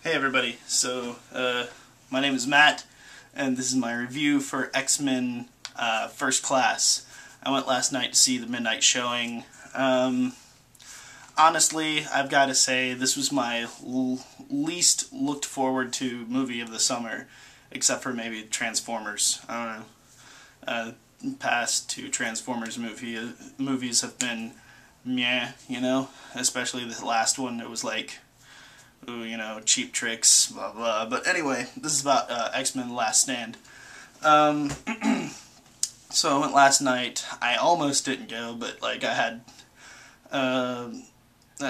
Hey everybody, my name is Matt, and this is my review for X-Men First Class. I went last night to see the midnight showing. Honestly, I've got to say, this was my least looked forward to movie of the summer, except for maybe Transformers. I don't know. Past two Transformers movies have been meh, you know? Especially the last one, it was like, ooh, you know, cheap tricks, blah blah. But anyway, this is about X-Men Last Stand. So I went last night. I almost didn't go, but like I had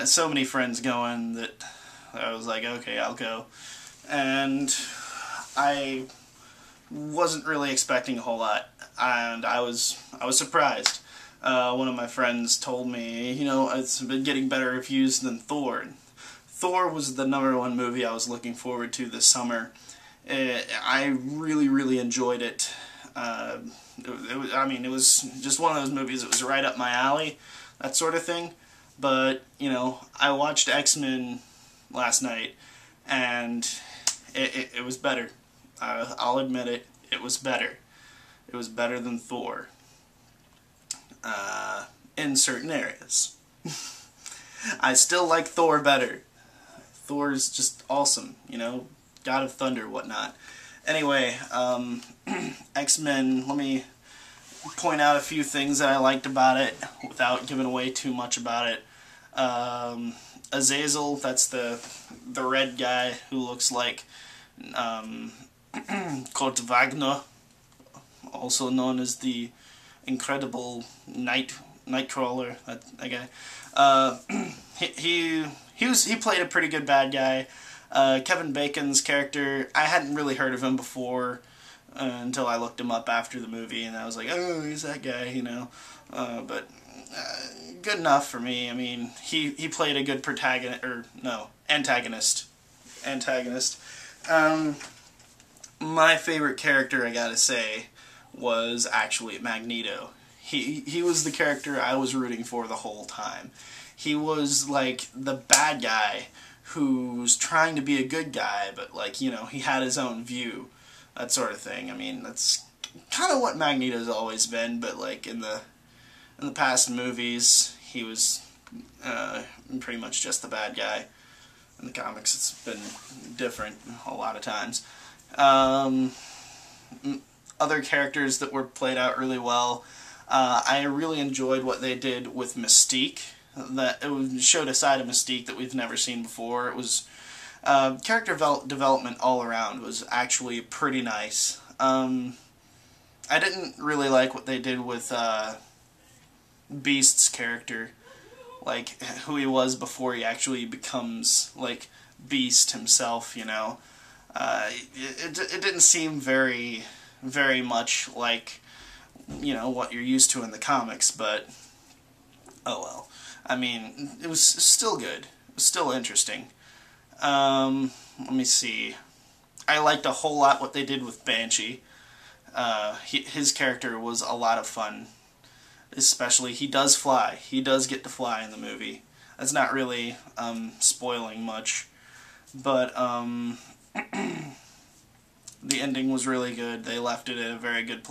so many friends going that I was like, okay, I'll go. And I wasn't really expecting a whole lot, and I was surprised. One of my friends told me, you know, it's been getting better reviews than Thor. Thor was the #1 movie I was looking forward to this summer. I really enjoyed it. It was just one of those movies that was right up my alley, that sort of thing. But, you know, I watched X-Men last night, and it was better. I'll admit it, it was better. It was better than Thor. In certain areas. I still like Thor better. Thor's just awesome, you know, God of Thunder, whatnot. Anyway, X-Men, let me point out a few things that I liked about it without giving away too much about it. Azazel, that's the red guy who looks like Kurt Wagner, also known as the Incredible Nightcrawler, that guy. He played a pretty good bad guy. Kevin Bacon's character, I hadn't really heard of him before until I looked him up after the movie, and I was like, oh, he's that guy, you know. But good enough for me. I mean, he played a good antagonist. My favorite character, I gotta say, was actually Magneto. He was the character I was rooting for the whole time. He was like the bad guy who's trying to be a good guy, but like, you know, he had his own view, that sort of thing. I mean, that's kind of what Magneto's always been, but like in the past movies, he was pretty much just the bad guy. In the comics, it's been different a lot of times. Other characters that were played out really well. I really enjoyed what they did with Mystique. That it showed a side of Mystique that we've never seen before. It was character development all around was actually pretty nice. I didn't really like what they did with Beast's character, like who he was before he actually becomes like Beast himself. You know, it didn't seem very much like, you know, what you're used to in the comics, but oh well. I mean, it was still good. It was still interesting. Let me see. I liked a whole lot what they did with Banshee. His character was a lot of fun. Especially, he does fly. He does get to fly in the movie. That's not really spoiling much. But the ending was really good. They left it at a very good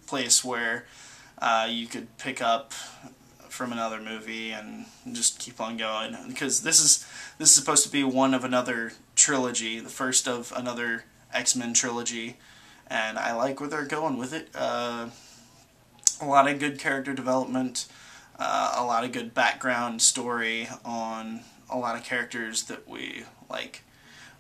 place where you could pick up from another movie and just keep on going, because this is supposed to be one of another trilogy, the first of another X-Men trilogy, and I like where they're going with it. A lot of good character development, a lot of good background story on a lot of characters that we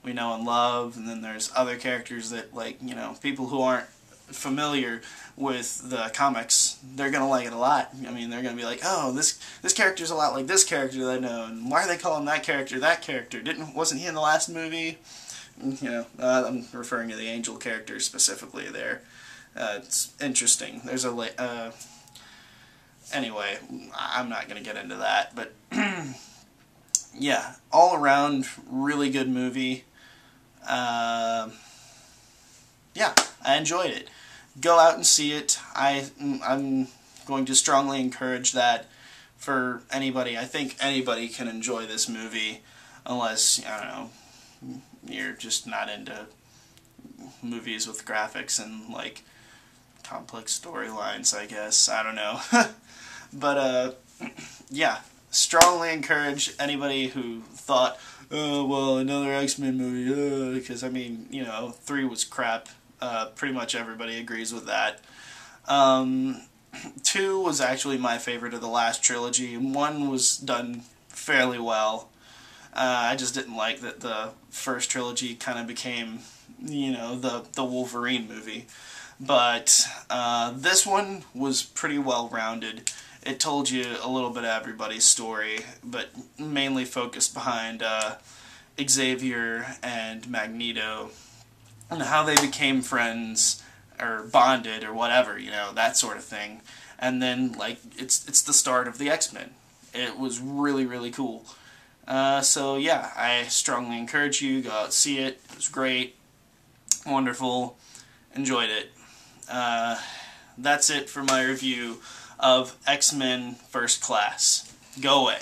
know and love, and then there's other characters that, like, you know, people who aren't familiar with the comics, they're gonna like it a lot. I mean, they're gonna be like, oh, this character's a lot like this character that I know, and why are they calling that character that character? Wasn't he in the last movie? You know, I'm referring to the Angel character specifically there. It's interesting. There's a anyway, I'm not gonna get into that, but yeah, all around really good movie. Yeah, I enjoyed it. Go out and see it. I'm going to strongly encourage that for anybody. I think anybody can enjoy this movie, unless, I don't know, you're just not into movies with graphics and like complex storylines, I guess. I don't know. But yeah, strongly encourage anybody who thought, oh, well, another X-Men movie, because I mean, you know, 3 was crap. Pretty much everybody agrees with that. 2 was actually my favorite of the last trilogy, and 1 was done fairly well. I just didn't like that the first trilogy kind of became, you know, the Wolverine movie. But this one was pretty well rounded. It told you a little bit of everybody's story, but mainly focused behind Xavier and Magneto and how they became friends or bonded or whatever, you know, that sort of thing. And then, like, it's the start of the X-Men. It was really, really cool. So yeah, I strongly encourage you, go out, see it. It was great, wonderful, enjoyed it. That's it for my review of X-Men First Class. Go away.